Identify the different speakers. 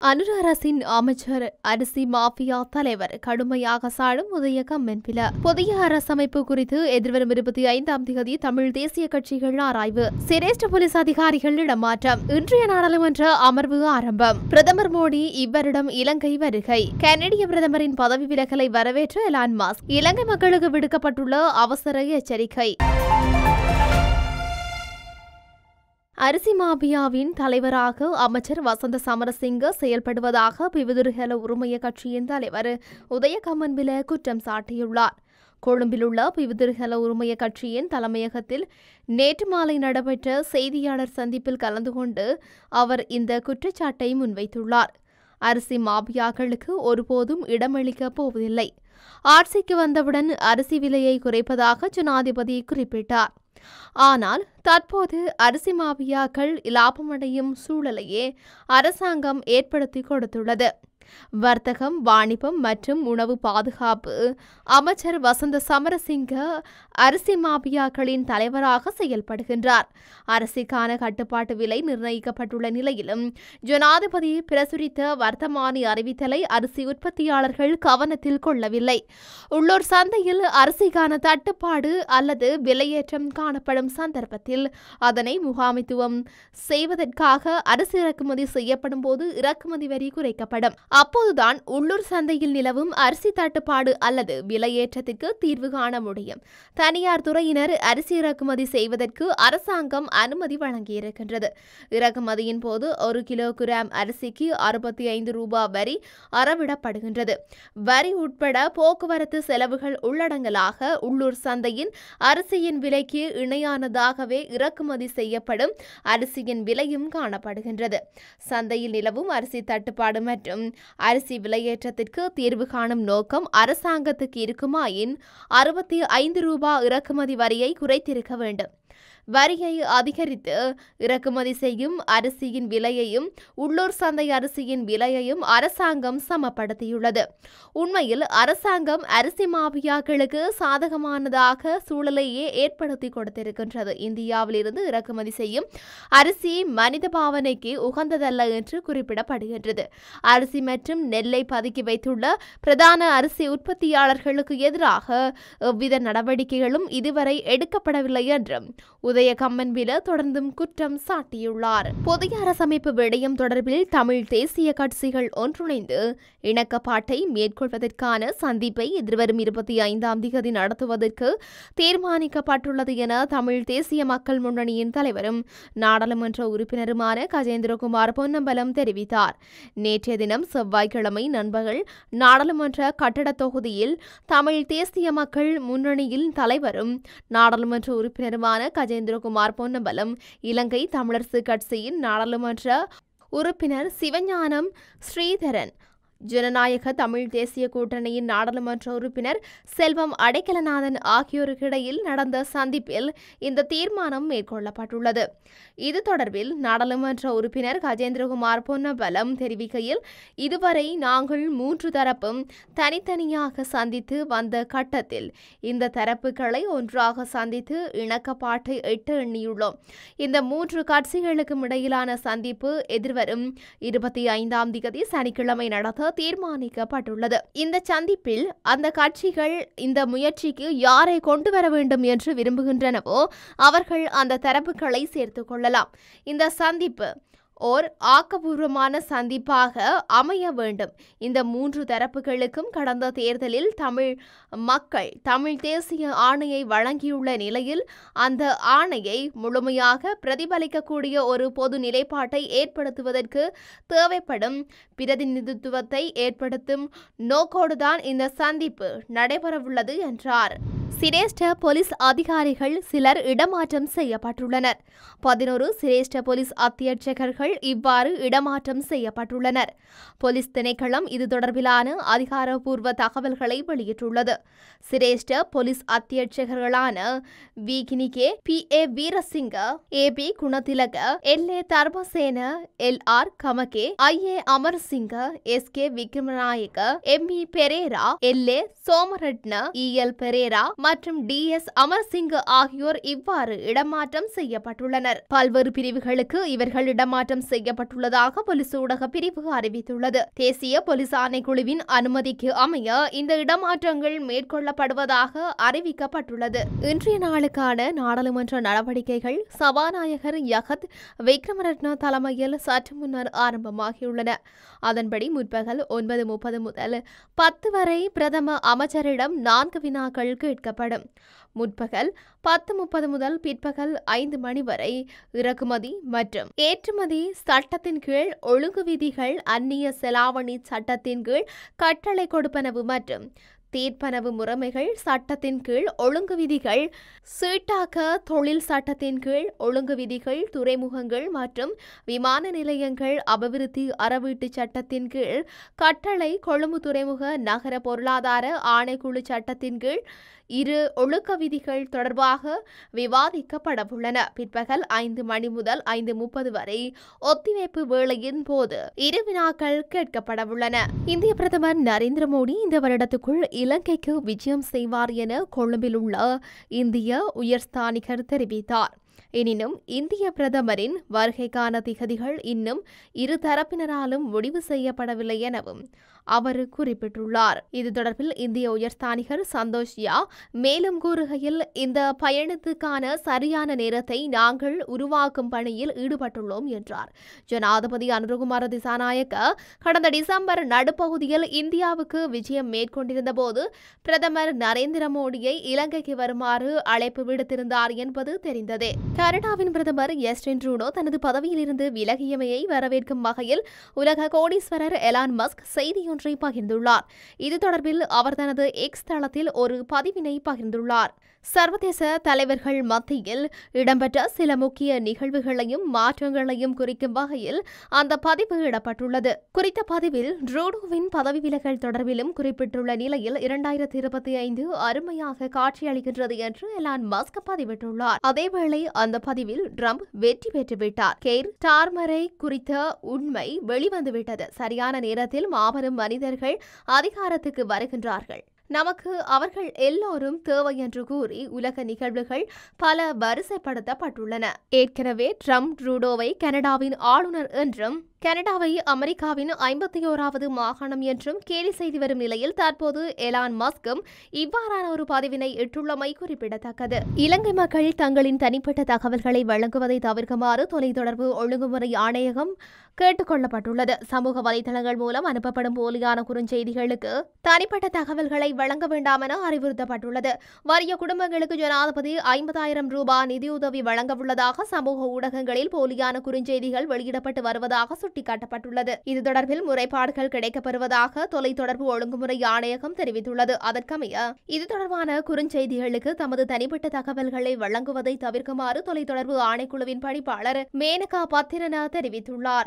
Speaker 1: அனுர அரசின் அமைச்சர் அரிசி மாஃபியா தலைவர் கடுமையாக சாடும் உதய கம்மென்பில புதிய அரசமைப்பு குறித்து எதிர்வரும் 25ஆம் தேதி தமிழ் தேசிய கட்சிகள் ஆராய்வு. சிரேஷ்ட போலீஸ் அதிகாரிகள் இடமாற்றம். இன்றைய நாடாளுமன்ற அமர்வு ஆரம்பம். பிரதமர் மோடி இவ்வருடம் இலங்கை வருகை. கனடிய பிரதமரின் பதவி விலகலை வரவேற்ற எலான் மஸ்க். இலங்கை மக்களுக்கு விடுக்கப்பட்டுள்ள அவசர எச்சரிக்கை. அரிசி மாபியாவின் தலைவராக அமைச்சர் வசந்த சமரசிங்க செயல்படுவதாக பிவிதுருகல உரிமைய கட்சியின் தலைவர் உதய கம்மன்பில குற்றம் சாட்டியுள்ளார். கொழும்பிலுள்ள பிவிதுருகல உரிமைய கட்சியின் தலைமையகத்தில் நேற்று மாலை நடைபெற்ற செய்தியாளர் சந்திப்பில் கலந்து கொண்டு அவர் இந்த குற்றச்சாட்டை முன்வைத்துள்ளார். அரிசி மாபியாக்களுக்கு ஒருபோதும் இடமளிக்கப் போவதில்லை. ஆட்சிக்கு வந்தவுடன் அரிசி விலையை குறைப்பதாக ஜனாதிபதி குறிப்பிட்டார். ஆனால் தற்போது அரிசி மாபியாக்கள் லாபமடையும் சூழலையே அரசாங்கம் ஏற்படுத்தி கொடுத்துள்ளது. வர்த்தகம், வாணிபம் மற்றும் உணவு பாதுகாப்பு அமைச்சர் வசந்த சமரசிங்க அரிசி மாபியாக்களின் தலைவராக செயல்படுகின்றார். அரிசிக்கான கட்டுப்பாட்டு விலை நிர்ணயிக்கப்பட்டுள்ள நிலையிலும் ஜனாதிபதி பிரசுரித்த வர்த்தமானி அறிவித்தலை அரிசி உற்பத்தியாளர்கள் கவனத்தில் கொள்ளவில்லை. உள்ளூர் சந்தையில் அரிசிக்கான தட்டுப்பாடு அல்லது விலையேற்றம் காணப்படும் சந்தர்ப்பத்தில் அதனை முகாமித்துவம் செய்வதற்காக அரிசி இறக்குமதி செய்யப்படும் போது இறக்குமதி வரி குறைக்கப்படும். அப்போதுதான் உள்ளூர் சந்தையில் நிலவும் அரிசி தட்டுப்பாடு அல்லது விலையேற்றத்திற்கு தீர்வு காண முடியும். தனியார் துறையினர் அரிசி இறக்குமதி செய்வதற்கு அரசாங்கம் அனுமதி வழங்கியிருக்கின்றது. இறக்குமதியின் போது 1 கிலோகிராம் அரிசிக்கு 65 ரூபாய் வரி அறவிடப்படுகின்றது. வரி உட்பட போக்குவரத்து செலவுகள் உள்ளடங்கலாக உள்ளூர் சந்தையின் அரிசியின் விலைக்கு இணையானதாகவே இறக்குமதி செய்யப்படும் அரிசியின் விலையும் காணப்படுகின்றது. சந்தையில் நிலவும் அரிசி தட்டுப்பாடு மற்றும் அரிசி விலையேற்றத்திற்கு தீர்வு காணும் நோக்கம் அரசாங்கத்துக்கு இருக்குமாயின் 65 ரூபாய் இறக்குமதி வரியை குறைத்திருக்க வேண்டும். வரியை அதிகரித்து இறக்குமதி செய்யும் அரிசியின் விலையையும் உள்ளூர் சந்தை அரிசியின் விலையையும் அரசாங்கம் சமப்படுத்தியுள்ளது. உண்மையில் அரசாங்கம் அரிசி மாபியாக்களுக்கு சாதகமானதாக சூழலையே ஏற்படுத்தி கொடுத்திருக்கின்றது. இந்தியாவிலிருந்து இறக்குமதி செய்யும் அரிசி மனித பாவனைக்கு உகந்ததல்ல என்று குறிப்பிடப்படுகின்றது. அரிசி மற்றும் நெல்லை பதுக்கி வைத்துள்ள பிரதான அரிசி உற்பத்தியாளர்களுக்கு எதிராக எவ்வித நடவடிக்கைகளும் இதுவரை எடுக்கப்படவில்லை என்றும் உதய கம்மன்பில தொடர்ந்தும் குற்றம் சாட்டியுள்ளார். புதிய அரசமைப்பு விடயம் தொடர்பில் தமிழ் தேசிய கட்சிகள் ஒன்றிணைந்து இணக்கப்பாட்டை மேற்கொள்வதற்கான சந்திப்பை எதிர்வரும் 25ஆம் தேதி நடத்துவதற்கு தீர்மானிக்கப்பட்டுள்ளது என தமிழ் தேசிய மக்கள் முன்னணியின் தலைவரும் நாடாளுமன்ற உறுப்பினருமான கஜேந்திரகுமார் பொன்னம்பலம் தெரிவித்தார். நேற்றைய தினம் செவ்வாய்க்கிழமை நண்பகல் நாடாளுமன்ற கட்டட தொகுதியில் தமிழ் தேசிய மக்கள் முன்னணியின் தலைவரும் நாடாளுமன்ற உறுப்பினருமான கஜேந்திரகுமார் பொன்னம்பலம், இலங்கை தமிழரசு கட்சியின் நாடாளுமன்ற உறுப்பினர் சிவஞானம் ஸ்ரீதரன், ஜனநாயக தமிழ் தேசிய கூட்டணியின் நாடாளுமன்ற உறுப்பினர் செல்வம் அடைக்கலநாதன் ஆகியோருக்கிடையில் நடந்த சந்திப்பில் இந்த தீர்மானம் மேற்கொள்ளப்பட்டுள்ளது. இது தொடர்பில் நாடாளுமன்ற உறுப்பினர் கஜேந்திரகுமார் பொன்னம்பலம் தெரிவிக்கையில், இதுவரை நாங்கள் 3 தரப்பும் தனித்தனியாக சந்தித்து வந்த கட்டத்தில் இந்த தரப்புகளை ஒன்றாக சந்தித்து இணக்கப்பாட்டை எட்ட எண்ணியுள்ளோம். இந்த 3 கட்சிகளுக்கும் இடையிலான சந்திப்பு எதிர்வரும் 25ஆம் தேதி சனிக்கிழமை நடத்த தீர்மானிக்கப்பட்டுள்ளது. இந்த சந்திப்பில் அந்த கட்சிகள் இந்த முயற்சிக்கு யாரை கொண்டு வர வேண்டும் என்று விரும்புகின்றனவோ அவர்கள் அந்த தரப்புகளை சேர்த்துக் கொள்ளலாம். இந்த சந்திப்பு ஓர் ஆக்கப்பூர்வமான சந்திப்பாக அமைய வேண்டும். இந்த 3 தரப்புகளுக்கும் கடந்த தேர்தலில் தமிழ் மக்கள் தமிழ் தேசிய ஆணையை வழங்கியுள்ள நிலையில் அந்த ஆணையை முழுமையாக பிரதிபலிக்கக்கூடிய ஒரு பொது நிலைப்பாட்டை ஏற்படுத்துவதற்கு தேவைப்படும் பிரதிநிதித்துவத்தை ஏற்படுத்தும் நோக்கோடுதான் இந்த சந்திப்பு நடைபெறவுள்ளது என்றார். சிரேஷ்ட போலீஸ் அதிகாரிகள் சிலர் இடமாற்றம் செய்யப்பட்டுள்ளனர். 11 சிரேஷ்ட போலீஸ் அத்தியட்சகர்கள் இவ்வாறு இடமாற்றம் செய்யப்பட்டுள்ளனர். போலீஸ் திணைக்களம் இது தொடர்பிலான அதிகாரப்பூர்வ தகவல்களை வெளியிட்டுள்ளது. சிரேஷ்ட போலீஸ் அத்தியட்சகர்களான Vikinige P A. Weerasinghe, A P. Gunathilaka, L A. Dharmasena, L R. Gamage, I A. Amarasinghe, S K. Wickramanayake, M E. Perera, L A. Somaratne, E L. Perera, மற்றும் DS அமர்சிங் ஆகியோர் இவ்வாறு இடமாற்றம் செய்யப்பட்டுள்ளனர். பல்வேறு பிரிவுகளுக்கு இவர்கள் இடமாற்றம் செய்யப்பட்டுள்ளதாக போலீஸ் ஊடக பிரிவு அறிவித்துள்ளது. தேசிய போலீஸ் ஆணைக்குழுவின் அனுமதிக்கு அமைய இந்த இடமாற்றங்கள் மேற்கொள்ளப்படுவதாக அறிவிக்கப்பட்டுள்ளது. இன்றைய நாளுக்கான நாடாளுமன்ற நடவடிக்கைகள் சபாநாயகர் யகத் விக்ரமரட்ன தலைமையில் சற்று முன்னர் ஆரம்பமாகியுள்ளன. அதன்படி முற்பகல் 9:30 முதல் 10 வரை பிரதம அமைச்சரிடம் 4 வினாக்கள் கேட்கப்படும். முற்பகல் 10:30 முதல் பிற்பகல் 5 மணி வரை இறக்குமதி மற்றும் ஏற்றுமதி சட்டத்தின் கீழ் ஒழுங்கு விதிகள், அந்நிய செலாவணி சட்டத்தின் கீழ் கட்டளை கொடுப்பனவு மற்றும் தீர்ப்பனவு முறைமைகள் சட்டத்தின் கீழ் ஒழுங்கு விதிகள், சீட்டாக்க தொழில் சட்டத்தின் கீழ் ஒழுங்கு விதிகள், துறைமுகங்கள் மற்றும் விமான நிலையங்கள் அபிவிருத்தி அறவீட்டு சட்டத்தின் கீழ் கட்டளை, கொழும்பு துறைமுக நகர பொருளாதார ஆணைக்குழு சட்டத்தின் கீழ் இரு ஒழுக்க விதிகள் தொடர்பாக விவாதிக்கப்படவுள்ளன. பிற்பகல் 5 மணி முதல் 5:30 வரை ஒத்திவைப்பு வேளையின் போது 2 வினாக்கள் கேட்கப்படவுள்ளன. இந்திய பிரதமர் நரேந்திர மோடி இந்த வருடத்துக்குள் இலங்கைக்கு விஜயம் செய்வார் என கொழும்பில் உள்ள இந்திய உயர்ஸ்தானிகர் தெரிவித்தார். எனினும் இந்திய பிரதமரின் வருகைக்கான திகதிகள் இன்னும் இரு தரப்பினராலும் முடிவு செய்யப்படவில்லை எனவும் அவர் குறிப்பிட்டுள்ளார். இது தொடர்பில் இந்திய உயர்ஸ்தானிகர் சந்தோஷ் யா மேலும் கூறுகையில், இந்த பயணத்துக்கான சரியான நேரத்தை நாங்கள் உருவாக்கும் பணியில் ஈடுபட்டுள்ளோம் என்றார். ஜனாதிபதி அனுரகுமார திசாநாயக்க கடந்த டிசம்பர் நடுப்பகுதியில் இந்தியாவுக்கு விஜயம் மேற்கொண்டிருந்த போது பிரதமர் நரேந்திர மோடியை இலங்கைக்கு வருமாறு அழைப்பு விடுத்திருந்தார் என்பது தெரிந்ததே. கனடாவின் பிரதமர் ஜஸ்டின் ட்ரூடோ தனது பதவியிலிருந்து விலகியமையை வரவேற்கும் வகையில் உலக கோடீஸ்வரர் எலான் மஸ்க் செய்தியொன்றை பகிர்ந்துள்ளார். இது தொடர்பில் அவர் தனது எக்ஸ் தளத்தில் ஒரு பதிவினை பகிர்ந்துள்ளார். சர்வதேச தலைவர்கள் மத்தியில் இடம்பெற்ற சில முக்கிய நிகழ்வுகளையும் மாற்றங்களையும் குறிக்கும் வகையில் அந்த பதிவு இடப்பட்டுள்ளது. குறித்த பதிவில் ட்ரூடோவின் பதவி விலகல் தொடர்பிலும் குறிப்பிட்டுள்ள நிலையில் 2025 அருமையாக காட்சியளிக்கின்றது என்று எலான் மஸ்க் பதிவிட்டுள்ளார். அதேவேளை அந்த பதிவில் ட்ரம்ப் வெற்றி பெற்றுவிட்டார், கெய்ர் ஸ்டார்மரை குறித்த உண்மை வெளிவந்துவிட்டது, சரியான நேரத்தில் மாபெரும் மனிதர்கள் அதிகாரத்துக்கு வருகின்றார்கள், நமக்கு அவர்கள் எல்லோரும் தேவை என்று கூறி உலக நிகழ்வுகள் பல வரிசைப்படுத்தப்பட்டுள்ளன. ஏற்கனவே ட்ரம்ப் ட்ரூடோவை கனடாவின் ஆளுநர் என்றும் கனடாவை அமெரிக்காவின் 51வது மாகாணம் என்றும் கேலி செய்து வரும் நிலையில் தற்போது எலான் மஸ்கும் இவ்வாறான ஒரு பதிவினை இட்டுள்ளமை குறிப்பிடத்தக்கது. இலங்கை மக்கள் தங்களின் தனிப்பட்ட தகவல்களை வழங்குவதை தவிர்க்குமாறு தொலைத்தொடர்பு ஒழுங்குமுறை ஆணையகம் கேட்டுக் கொள்ளப்பட்டுள்ளது. சமூக வலைதளங்கள் மூலம் அனுப்பப்படும் போலியான குறுஞ்செய்திகளுக்கு தனிப்பட்ட தகவல்களை வழங்க வேண்டாம் என அறிவுறுத்தப்பட்டுள்ளது. வறிய குடும்பங்களுக்கு ஜனாதிபதி 50,000 ரூபாய் நிதியுதவி வழங்கவுள்ளதாக சமூக ஊடகங்களில் போலியான குறுஞ்செய்திகள் வெளியிடப்பட்டு வருவதாக சுட்டிக்காட்டப்பட்டுள்ளது. இது தொடர்பில் முறைப்பாடுகள் கிடைக்கப்பெறுவதாக தொலைத்தொடர்பு ஒழுங்குமுறை ஆணையகம் தெரிவித்துள்ளது. அதற்கமைய இது தொடர்பான குறுஞ்செய்திகளுக்கு தமது தனிப்பட்ட தகவல்களை வழங்குவதை தவிர்க்குமாறு தொலைத்தொடர்பு ஆணைக்குழுவின் பணிப்பாளர் மேனகா பத்திரன தெரிவித்துள்ளார்.